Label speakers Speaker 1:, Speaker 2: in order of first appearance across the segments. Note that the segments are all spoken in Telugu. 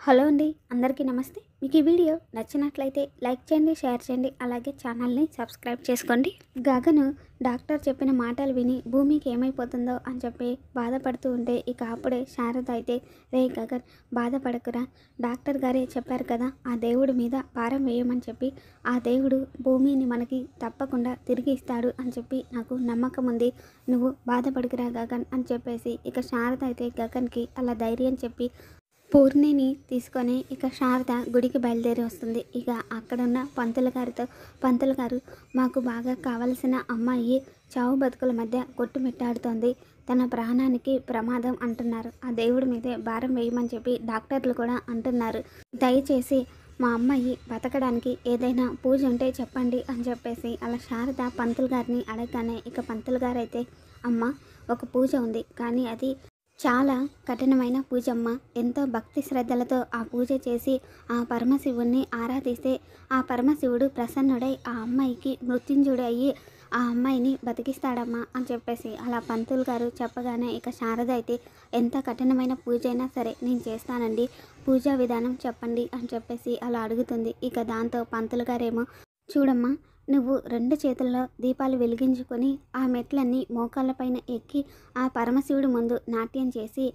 Speaker 1: హలో అండి, అందరికీ నమస్తే. మీకు ఈ వీడియో నచ్చినట్లయితే లైక్ చేయండి, షేర్ చేయండి, అలాగే ఛానల్ని సబ్స్క్రైబ్ చేసుకోండి. గగను డాక్టర్ చెప్పిన మాటలు విని భూమికి ఏమైపోతుందో అని చెప్పి బాధపడుతూ ఉంటే ఇక అప్పుడే శారద అయితే, రే గగన్ బాధపడకురా, డాక్టర్ గారే చెప్పారు కదా ఆ దేవుడి మీద భారం వేయమని చెప్పి, ఆ దేవుడు భూమిని మనకి తప్పకుండా తిరిగి ఇస్తాడు అని చెప్పి నాకు నమ్మకం ఉంది, నువ్వు బాధపడుకురా గగన్ అని చెప్పేసి ఇక శారద అయితే గగన్కి అలా ధైర్యం చెప్పి పూర్ణిని తీసుకొని ఇక శారద గుడికి బయలుదేరి వస్తుంది. ఇక అక్కడున్న పంతులు గారు మాకు బాగా కావలసిన అమ్మాయి చావు బతుకుల మధ్య కొట్టుమిట్టాడుతోంది, తన ప్రాణానికి ప్రమాదం అంటున్నారు, ఆ దేవుడి మీదే భారం వేయమని చెప్పి డాక్టర్లు కూడా అంటున్నారు, దయచేసి మా అమ్మాయి బతకడానికి ఏదైనా పూజ ఉంటే చెప్పండి అని చెప్పేసి అలా శారద పంతులు గారిని అడగగానే ఇక పంతులు గారు అయితే, అమ్మ ఒక పూజ ఉంది కానీ అది చాలా కఠినమైన పూజమ్మ, ఎంతో భక్తి శ్రద్ధలతో ఆ పూజ చేసి ఆ పరమశివుణ్ణి ఆరాధిస్తే ఆ పరమశివుడు ప్రసన్నుడై ఆ అమ్మాయికి మృత్యుంజయుడు అయ్యి ఆ అమ్మాయిని బతికిస్తాడమ్మా అని చెప్పేసి అలా పంతులు గారు చెప్పగానే ఇక శారద అయితే, ఎంత కఠినమైన పూజ అయినా సరే నేను చేస్తానండి, పూజా విధానం చెప్పండి అని చెప్పేసి అలా అడుగుతుంది. ఇక దాంతో పంతులు గారేమో, చూడమ్మా నువ్వు 2 చేతుల్లో దీపాలు వెలిగించుకొని ఆ మెట్లన్నీ మోకాళ్ళపైన ఎక్కి ఆ పరమశివుడి ముందు నాట్యం చేసి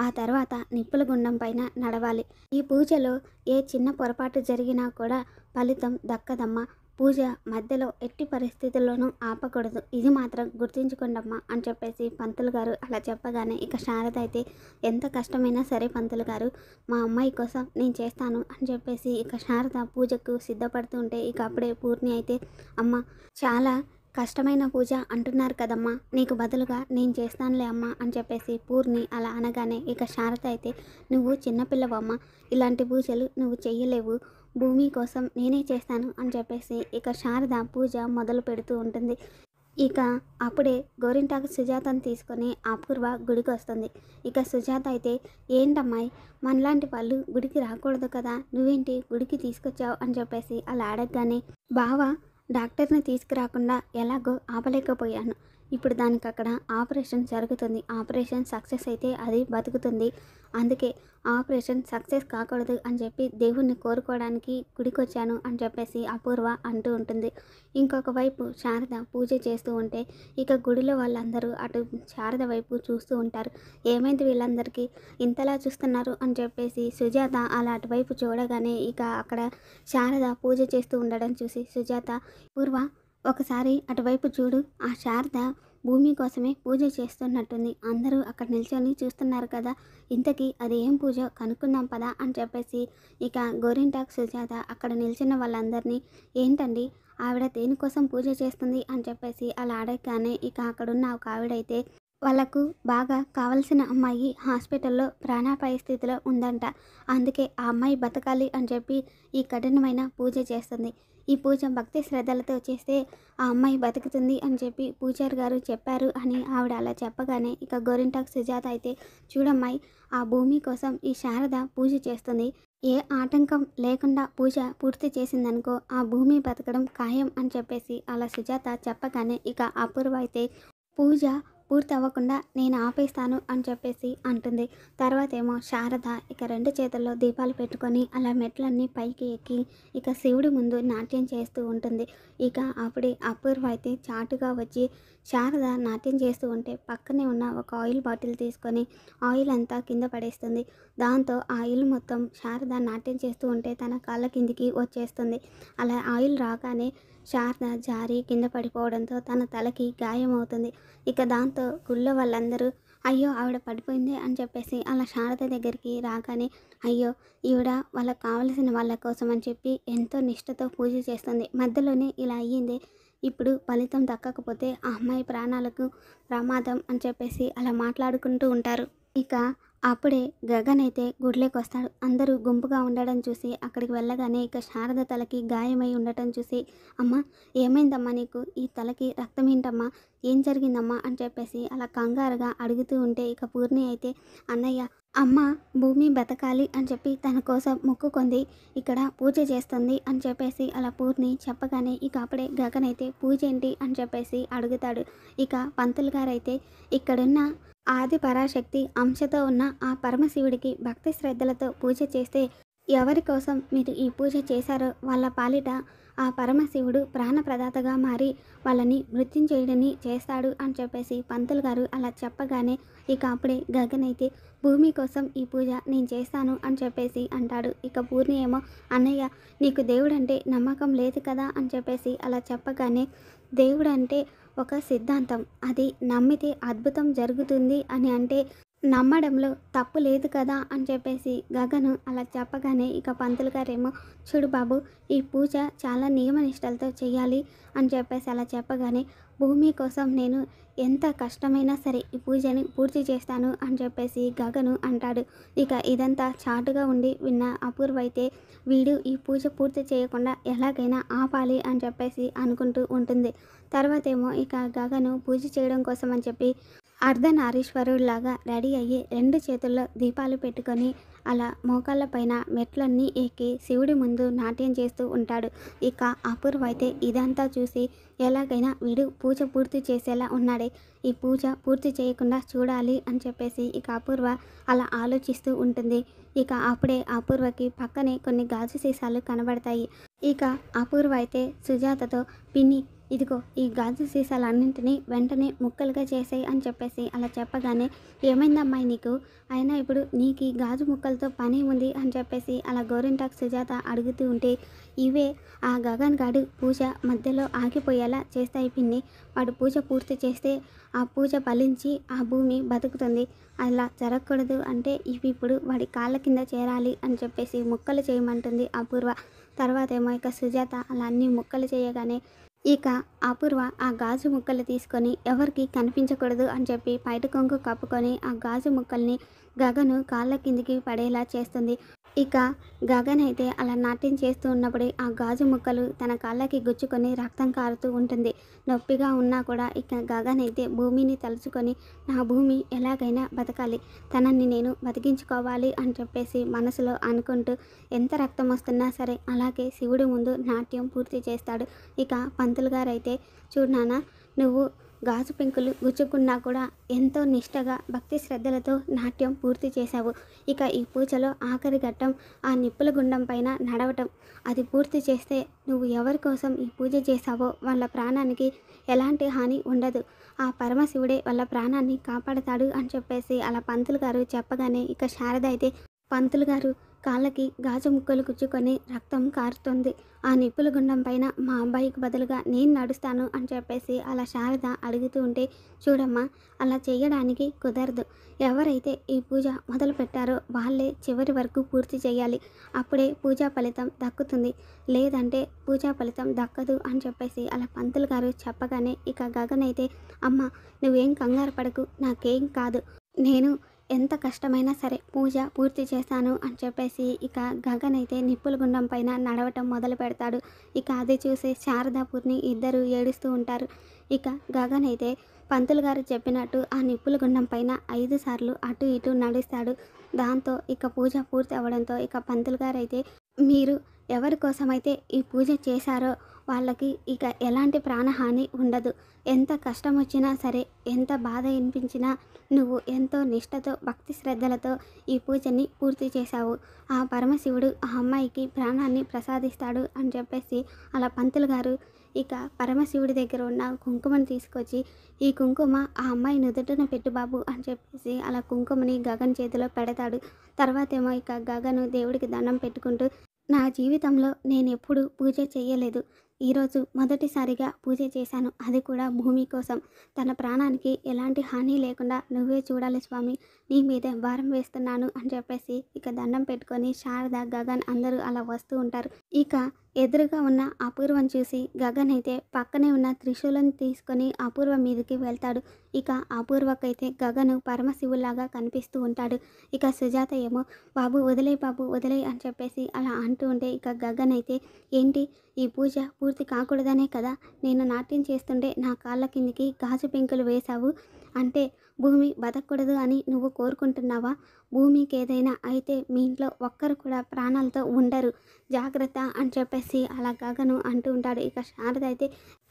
Speaker 1: ఆ తర్వాత నిప్పుల గుండం పైన నడవాలి. ఈ పూజలో ఏ చిన్న పొరపాటు జరిగినా కూడా ఫలితం దక్కదమ్మా, పూజ మధ్యలో ఎట్టి పరిస్థితుల్లోనూ ఆపకూడదు, ఇది మాత్రం గుర్తుంచుకోండమ్మా అని చెప్పేసి పంతులు గారు అలా చెప్పగానే ఇక శారద అయితే, ఎంత కష్టమైనా సరే పంతులు గారు మా అమ్మాయి కోసం నేను చేస్తాను అని చెప్పేసి ఇక శారద పూజకు సిద్ధపడుతూ ఉంటే ఇక అప్పుడే పూర్ణి అయితే, అమ్మ చాలా కష్టమైన పూజ అంటున్నారు కదమ్మా, నీకు బదులుగా నేను చేస్తానులే అమ్మ అని చెప్పేసి పూర్ణి అలా అనగానే ఇక శారద అయితే, నువ్వు చిన్నపిల్లవమ్మ, ఇలాంటి పూజలు నువ్వు చెయ్యలేవు, భూమి కోసం నేనే చేస్తాను అని చెప్పేసి ఇక శారద పూజ మొదలు పెడుతూ ఉంటుంది. ఇక అప్పుడే గోరింటాకు సుజాతను తీసుకొని అపూర్వ గుడికి వస్తుంది. ఇక సుజాత అయితే, ఏంటమ్మాయి మనలాంటి వాళ్ళు గుడికి రాకూడదు కదా, నువ్వేంటి గుడికి తీసుకొచ్చావు అని చెప్పేసి అలా అడగగానే, బావ డాక్టర్ని తీసుకురాకుండా ఎలాగో ఆపలేకపోయాను, ఇప్పుడు దానికి అక్కడ ఆపరేషన్ జరుగుతుంది, ఆపరేషన్ సక్సెస్ అయితే అది బతుకుతుంది, అందుకే ఆపరేషన్ సక్సెస్ కాకూడదు అని చెప్పి దేవుణ్ణి కోరుకోవడానికి గుడికొచ్చాను అని చెప్పేసి అపూర్వ అంటూ ఉంటుంది. ఇంకొక వైపు శారద పూజ చేస్తూ ఉంటే ఇక గుడిలో వాళ్ళందరూ అటు శారద వైపు చూస్తూ ఉంటారు, ఏమైంది వీళ్ళందరికీ ఇంతలా చూస్తున్నారు అని చెప్పేసి సుజాత అలా అటువైపు చూడగానే ఇక అక్కడ శారద పూజ చేస్తూ ఉండడం చూసి సుజాత, పూర్వ ఒకసారి అటువైపు చూడు, ఆ శారద భూమి కోసమే పూజ చేస్తున్నట్టుంది, అందరూ అక్కడ నిల్చొని చూస్తున్నారు కదా, ఇంతకీ అది ఏం పూజ కనుక్కుందాం పదా అని చెప్పేసి ఇక గోరింటాక్ సుజాత అక్కడ నిల్చున్న వాళ్ళందరినీ, ఏంటండి ఆవిడ దేనికోసం పూజ చేస్తుంది అని చెప్పేసి అలా అడగగానే ఇక అక్కడున్న ఒక ఆవిడైతే, వాళ్ళకు బాగా కావలసిన అమ్మాయి హాస్పిటల్లో ప్రాణాపాయ స్థితిలో ఉందంట, అందుకే ఆ అమ్మాయి బతకాలి అని చెప్పి ఈ కఠినమైన పూజ చేస్తుంది, ఈ పూజ భక్తి శ్రద్ధలతో చేస్తే ఆ అమ్మాయి బతుకుతుంది అని చెప్పి పూజారి గారు చెప్పారు అని ఆవిడ అలా చెప్పగానే ఇక గోరింటాకు సుజాత అయితే, చూడమ్మాయి ఆ భూమి కోసం ఈ శారద పూజ చేస్తుంది, ఏ ఆటంకం లేకుండా పూజ పూర్తి చేసిందనుకో ఆ భూమి బతకడం ఖాయం అని చెప్పేసి అలా సుజాత చెప్పగానే ఇక అపూర్వ అయితే, పూజ పూర్తి అవ్వకుండా నేను ఆపేస్తాను అని చెప్పేసి అంటుంది. తర్వాత ఏమో శారద ఇక 2 చేతుల్లో దీపాలు పెట్టుకొని అలా మెట్లన్నీ పైకి ఎక్కి ఇక శివుడి ముందు నాట్యం చేస్తూ ఉంటుంది. ఇక అప్పుడే అపూర్వ అయితే చాటుగా వచ్చి శారద నాట్యం చేస్తూ ఉంటే పక్కనే ఉన్న ఒక ఆయిల్ బాటిల్ తీసుకొని ఆయిల్ అంతా కింద పడేస్తుంది. దాంతో ఆయిల్ మొత్తం శారద నాట్యం చేస్తూ ఉంటే తన కాళ్ళ కిందికి వచ్చేస్తుంది. అలా ఆయిల్ రాగానే శారద జారి కింద పడిపోవడంతో తన తలకి గాయమవుతుంది. ఇక దాంతో గుళ్ళో వాళ్ళందరూ, అయ్యో ఆవిడ పడిపోయింది అని చెప్పేసి అలా శారద దగ్గరికి రాగానే, అయ్యో ఈవిడ వాళ్ళకు కావలసిన వాళ్ళ కోసం అని చెప్పి ఎంతో నిష్ఠతో పూజ చేస్తుంది, మధ్యలోనే ఇలా అయ్యింది, ఇప్పుడు ఫలితం దక్కకపోతే ఆ అమ్మాయి ప్రాణాలకు ప్రమాదం అని చెప్పేసి అలా మాట్లాడుకుంటూ ఉంటారు. ఇక అప్పుడే గగన్ అయితే గుడిలోకి వస్తాడు. అందరూ గుంపుగా ఉండడం చూసి అక్కడికి వెళ్ళగానే ఇక శారద తలకి గాయమై ఉండటం చూసి, అమ్మ ఏమైందమ్మా నీకు, ఈ తలకి రక్తం ఏంటమ్మా, ఏం జరిగిందమ్మా అని చెప్పేసి అలా కంగారుగా అడుగుతూ ఉంటే ఇక పూర్ణి అయితే, అన్నయ్య అమ్మ భూమి బతకాలి అని చెప్పి తన కోసం మొక్కుకుంది, ఇక్కడ పూజ చేస్తుంది అని చెప్పేసి అలా పూర్ణి చెప్పగానే ఇక అప్పుడే గగన్ అయితే పూజ ఏంటి అని చెప్పేసి అడుగుతాడు. ఇక పంతులు గారైతే, ఇక్కడున్న ఆది పరాశక్తి అంశతో ఉన్న ఆ పరమశివుడికి భక్తి శ్రద్ధలతో పూజ చేస్తే ఎవరి కోసం మీరు ఈ పూజ చేశారో వాళ్ళ పాలిట ఆ పరమశివుడు ప్రాణప్రదాతగా మారి వాళ్ళని మృత్యుంజయుడిని చేస్తాడు అని చెప్పేసి పంతులు గారు అలా చెప్పగానే ఇక అప్పుడే గగన్ అయితే భూమి కోసం ఈ పూజ నేను చేస్తాను అని చెప్పేసి అంటాడు. ఇక పూర్ణి ఏమో అన్నయ్య నీకు దేవుడంటే నమ్మకం లేదు కదా అని చెప్పేసి అలా చెప్పగానే దేవుడు అంటే ఒక సిద్ధాంతం, అది నమ్మితే అద్భుతం జరుగుతుంది అని అంటే నమ్మడంలో తప్పు లేదు కదా అని చెప్పేసి గగను అలా చెప్పగానే ఇక పంతులు గారేమో చూడు బాబు ఈ పూజ చాలా నియమనిష్టలతో చేయాలి అని చెప్పేసి అలా చెప్పగానే భూమి కోసం నేను ఎంత కష్టమైనా సరే ఈ పూజని పూర్తి చేస్తాను అని చెప్పేసి గగను అంటాడు. ఇక ఇదంతా చాటుగా ఉండి విన్న అపూర్వ అయితే వీడు ఈ పూజ పూర్తి చేయకుండా ఎలాగైనా ఆపాలి అని చెప్పేసి అనుకుంటూ ఉంటుంది. తర్వాత ఏమో ఇక గగను పూజ చేయడం కోసం అని చెప్పి అర్ధనారీశ్వరుడిలాగా రెడీ అయ్యి 2 చేతుల్లో దీపాలు పెట్టుకొని అలా మోకాళ్ళ పైన మెట్లన్నీ ఎక్కి శివుడి ముందు నాట్యం చేస్తూ ఉంటాడు. ఇక అపూర్వ అయితే ఇదంతా చూసి ఎలాగైనా వీడు పూజ పూర్తి చేసేలా ఉన్నాడే, ఈ పూజ పూర్తి చేయకుండా చూడాలి అని చెప్పేసి ఇక అపూర్వ అలా ఆలోచిస్తూ ఉంటుంది. ఇక అప్పుడే అపూర్వకి పక్కనే కొన్ని గాజు సీసాలు కనబడతాయి. ఇక అపూర్వ అయితే సుజాతతో పిన్ని ఇదిగో ఈ గాజు సీసాలన్నింటినీ వెంటనే ముక్కలుగా చేసేయి అని చెప్పేసి అలా చెప్పగానే ఏమైందమ్మాయి నీకు, అయినా ఇప్పుడు నీకు ఈ గాజు ముక్కలతో పని ఉంది అని చెప్పేసి అలా గోరింటాకు సుజాత అడుగుతూ ఉంటే ఇవే ఆ గగన్ గాడు పూజ మధ్యలో ఆగిపోయేలా చేస్తాయి పిన్ని, వాడు పూజ పూర్తి చేస్తే ఆ పూజ ఫలించి ఆ భూమి బతుకుతుంది, అలా జరగకూడదు అంటే ఇవి ఇప్పుడు వాడి కాళ్ళ కింద చేరాలి అని చెప్పేసి ముక్కలు చేయమంటుంది అపూర్వ. తర్వాత ఏమో ఇక సుజాత అలా అన్ని ముక్కలు చేయగానే ఇక అపూర్వ ఆ గాజు ముక్కలు తీసుకొని ఎవరికి కనిపించకూడదు అని చెప్పి పైట కొంగు కప్పుకొని ఆ గాజు ముక్కల్ని గగను కాళ్ళ కిందికి పడేలా చేస్తుంది. ఇక గగన్ అయితే అలా నాట్యం చేస్తూ ఉన్నప్పుడు ఆ గాజు ముక్కలు తన కాళ్ళకి గుచ్చుకొని రక్తం కారుతూ ఉంటుంది. నొప్పిగా ఉన్నా కూడా ఇక గగన్ అయితే భూమిని తలుచుకొని నా భూమి ఎలాగైనా బతకాలి, తనని నేను బతికించుకోవాలి అని చెప్పేసి మనసులో అనుకుంటూ ఎంత రక్తం వస్తున్నా సరే అలాగే శివుడి ముందు నాట్యం పూర్తి చేస్తాడు. ఇక పంతులు గారు అయితే చూడు నాన్న, నువ్వు గాజు పెంకులు గుచ్చుకున్నా కూడా ఎంతో నిష్టగా భక్తి శ్రద్ధలతో నాట్యం పూర్తి చేశావు. ఇక ఈ పూజలో ఆఖరి ఘట్టం ఆ నిప్పుల గుండం పైన నడవటం, అది పూర్తి చేస్తే నువ్వు ఎవరి కోసం ఈ పూజ చేశావో వాళ్ళ ప్రాణానికి ఎలాంటి హాని ఉండదు, ఆ పరమశివుడే వాళ్ళ ప్రాణాన్ని కాపాడతాడు అని చెప్పేసి అలా పంతులు గారు చెప్పగానే ఇక శారద అయితే పంతులు గారు కాళ్ళకి గాజు ముక్కలు గుచ్చుకొని రక్తం కారుతుంది, ఆ నిప్పుల గుండం పైన మా అబ్బాయికి బదులుగా నేను నడుస్తాను అని చెప్పేసి అలా శారద అడుగుతూ ఉంటే చూడమ్మా అలా చేయడానికి కుదరదు, ఎవరైతే ఈ పూజ మొదలు పెట్టారో వాళ్ళే చివరి వరకు పూర్తి చేయాలి, అప్పుడే పూజా ఫలితం దక్కుతుంది, లేదంటే పూజా ఫలితం దక్కదు అని చెప్పేసి అలా పంతులు గారు చెప్పగానే ఇక గగన్ అయితే అమ్మ నువ్వేం కంగారు పడకు, నాకేం కాదు, నేను ఎంత కష్టమైనా సరే పూజ పూర్తి చేశాను అని చెప్పేసి ఇక గగన్ అయితే నిప్పుల గుండం పైన నడవటం మొదలు పెడతాడు. ఇక అది చూసి శారదా పూర్ణి ఇద్దరు ఏడుస్తూ ఉంటారు. ఇక గగన్ అయితే పంతులు గారు చెప్పినట్టు ఆ నిప్పుల గుండం పైన 5 సార్లు అటు ఇటు నడుస్తాడు. దాంతో ఇక పూజ పూర్తి అవ్వడంతో ఇక పంతులు గారు అయితే మీరు ఎవరి కోసమైతే ఈ పూజ చేశారో వాళ్ళకి ఇక ఎలాంటి ప్రాణహాని ఉండదు, ఎంత కష్టం వచ్చినా సరే ఎంత బాధ అనిపించినా నువ్వు ఎంతో నిష్టతో భక్తి శ్రద్ధలతో ఈ పూజని పూర్తి చేశావు, ఆ పరమశివుడు ఆ అమ్మాయికి ప్రాణాన్ని ప్రసాదిస్తాడు అని చెప్పేసి అలా పంతులు గారు ఇక పరమశివుడి దగ్గర ఉన్న కుంకుమని తీసుకొచ్చి ఈ కుంకుమ ఆ అమ్మాయి నుదుటన పెట్టు బాబు అని చెప్పేసి అలా కుంకుమని గగన్ చేతిలో పెడతాడు. తర్వాత ఏమో ఇక గగను దేవుడికి దండం పెట్టుకుంటూ నా జీవితంలో నేను ఎప్పుడు పూజ చేయలేదు, ఈరోజు మొదటిసారిగా పూజ చేశాను, అది కూడా భూమి కోసం, తన ప్రాణానికి ఎలాంటి హాని లేకుండా నువ్వే చూడాలి స్వామి, నీ మీదే భారం వేస్తున్నాను అని చెప్పేసి ఇక దండం పెట్టుకొని శారద గగన్ అందరూ అలా వస్తూ ఉంటారు. ఇక ఎదురుగా ఉన్న అపూర్వం చూసి గగన్ అయితే పక్కనే ఉన్న త్రిశూలం తీసుకొని అపూర్వ మీదకి వెళ్తాడు. ఇక అపూర్వకైతే గగను పరమశివులాగా కనిపిస్తూ ఉంటాడు. ఇక సుజాత ఏమో బాబు వదిలే బాబు వదిలే అని చెప్పేసి అలా అంటూ ఉంటే ఇక గగన్ అయితే ఏంటి ఈ పూజ పూర్తి కాకూడదనే కదా నేను నాట్యం చేస్తుంటే నా కాళ్ళ కిందికి గాజు పెంకులు వేశావు, అంటే భూమి బతకూడదు అని నువ్వు కోరుకుంటున్నావా, భూమికి ఏదైనా అయితే మీ ఇంట్లో ఒక్కరు కూడా ప్రాణాలతో ఉండరు, జాగ్రత్త అని చెప్పేసి అలా గగను అంటూ ఉంటాడు. ఇక శారద అయితే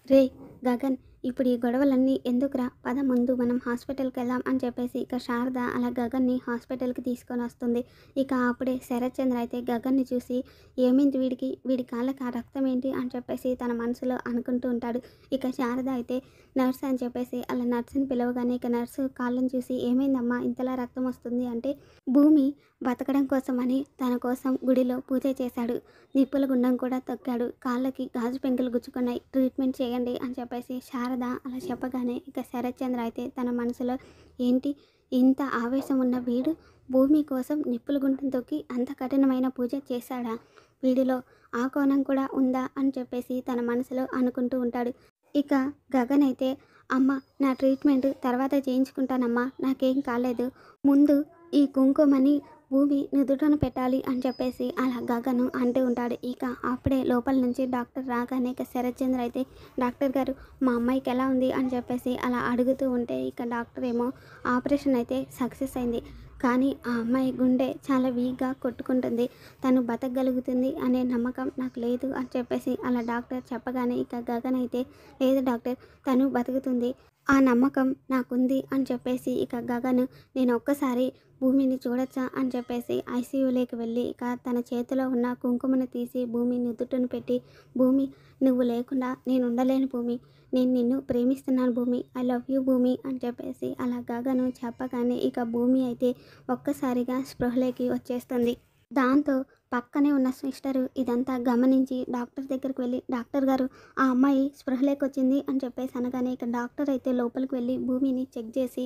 Speaker 1: రే గగన్ ఇప్పుడు ఈ గొడవలన్నీ ఎందుకురా, పద ముందు మనం హాస్పిటల్కి వెళ్దాం అని చెప్పేసి ఇక శారద అలా గగన్ని హాస్పిటల్కి తీసుకొని వస్తుంది. ఇక అప్పుడే శరత్ చంద్ర అయితే గగన్ని చూసి ఏమైంది వీడికి, వీడి కాళ్ళకి ఆ రక్తం ఏంటి అని చెప్పేసి తన మనసులో అనుకుంటూ ఉంటాడు. ఇక శారద అయితే నర్స్ అని చెప్పేసి అలా నర్సుని పిలవగానే ఇక నర్సు కాళ్ళని చూసి ఏమైందమ్మా ఇంతలా రక్తం వస్తుంది అంటే, భూమి బతకడం కోసమని తన కోసం గుడిలో పూజ చేశాడు, నిప్పుల గుండం కూడా తొక్కాడు, కాళ్ళకి గాజు పెంకులు గుచ్చుకున్నాయి, ట్రీట్మెంట్ చేయండి అని చెప్పేసి శారద అలా చెప్పగానే ఇక శరత్ చంద్ర అయితే తన మనసులో ఏంటి ఇంత ఆవేశం ఉన్న వీడు భూమి కోసం నిప్పుల గుండం తొక్కి అంత కఠినమైన పూజ చేశాడా, వీడిలో ఆ కోణం కూడా ఉందా అని చెప్పేసి తన మనసులో అనుకుంటూ ఉంటాడు. ఇక గగన్ అయితే అమ్మ నా ట్రీట్మెంట్ తర్వాత చేయించుకుంటానమ్మా, నాకేం కాలేదు, ముందు ఈ కుంకుమని భూమి నుదుటను పెట్టాలి అని చెప్పేసి అలా గగను అంటూ ఉంటాడు. ఇక అప్పుడే లోపల నుంచి డాక్టర్ రాగానే ఇక శరత్ చంద్ర అయితే డాక్టర్ గారు మా అమ్మాయికి ఎలా ఉంది అని చెప్పేసి అలా అడుగుతూ ఉంటే ఇక డాక్టర్ ఏమో ఆపరేషన్ అయితే సక్సెస్ అయింది, కానీ ఆ అమ్మాయి గుండె చాలా వీక్గా కొట్టుకుంటుంది, తను బతకగలుగుతుంది అనే నమ్మకం నాకు లేదు అని చెప్పేసి అలా డాక్టర్ చెప్పగానే ఇక గగన్ అయితే లేదు డాక్టర్ తను బతుకుతుంది, ఆ నమ్మకం నాకుంది అని చెప్పేసి ఇక గగన్ నేను ఒక్కసారి భూమిని చూడొచ్చా అని చెప్పేసి ఐసీయూలోకి వెళ్ళి ఇక తన చేతిలో ఉన్న కుంకుమను తీసి భూమి నుదుటను పెట్టి, భూమి నువ్వు లేకుండా నేను ఉండలేను భూమి, నేను నిన్ను ప్రేమిస్తున్నాను భూమి, ఐ లవ్ యూ భూమి అని చెప్పేసి అలా గగను చెప్పగానే ఇక భూమి అయితే ఒక్కసారిగా స్పృహలోకి వచ్చేస్తుంది. దాంతో పక్కనే ఉన్న సిస్టరు ఇదంతా గమనించి డాక్టర్ దగ్గరికి వెళ్ళి డాక్టర్ గారు ఆ అమ్మాయి స్పృహలోకి వచ్చింది అని చెప్పేసి అనగానే ఇక డాక్టర్ అయితే లోపలికి వెళ్ళి భూమిని చెక్ చేసి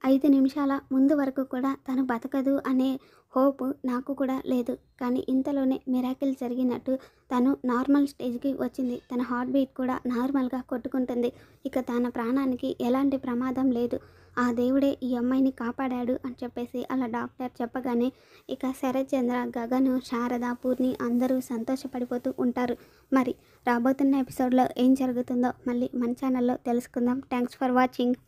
Speaker 1: 5 నిమిషాల ముందు వరకు కూడా తను బతకదు అనే హోప్ నాకు కూడా లేదు, కానీ ఇంతలోనే మిరాకిల్ జరిగినట్టు తను నార్మల్ స్టేజ్కి వచ్చింది, తన హార్ట్ బీట్ కూడా నార్మల్గా కొట్టుకుంటుంది, ఇక తన ప్రాణానికి ఎలాంటి ప్రమాదం లేదు, ఆ దేవుడే ఈ అమ్మాయిని కాపాడాడు అని చెప్పేసి అలా డాక్టర్ చెప్పగానే ఇక శరత్ చంద్ర గగను శారద పూర్ణి అందరూ సంతోషపడిపోతూ ఉంటారు. మరి రాబోతున్న ఎపిసోడ్లో ఏం జరుగుతుందో మళ్ళీ మన ఛానల్లో తెలుసుకుందాం. Thanks for watching.